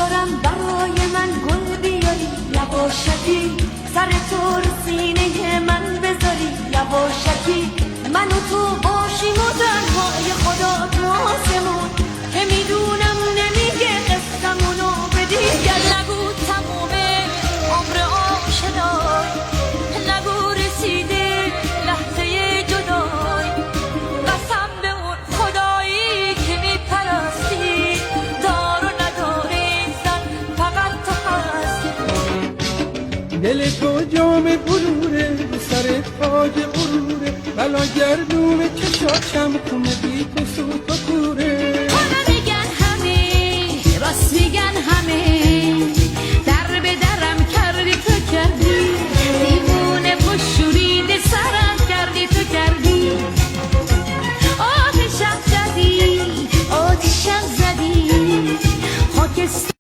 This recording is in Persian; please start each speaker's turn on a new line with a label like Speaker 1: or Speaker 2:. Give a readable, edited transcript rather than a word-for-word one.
Speaker 1: دارم برای من گل بیاری یواشکی، سر تو رو سینه من بذاری یواشکی، من و تو باشیم و تنهای خدا تو آسمون، که میدونم نمیگه قصه‌مونو به دیگر نگو تمومه عمر آشنای، نگو رسیده لحظه جدای، قسم به اون خدایی که میپرستی دار و نداره زن فقط تو هستی.
Speaker 2: دل تو جام بروره سر تاج غروره، بلا گردون چشاشم خونه بی تو سوت و کوره.
Speaker 1: حالا میگن همه راست میگن همه، در به درم کردی تو کردی، دیوونه و شوریده سرم کردی تو کردی، آتشم زدی آتشم زدی خاکستر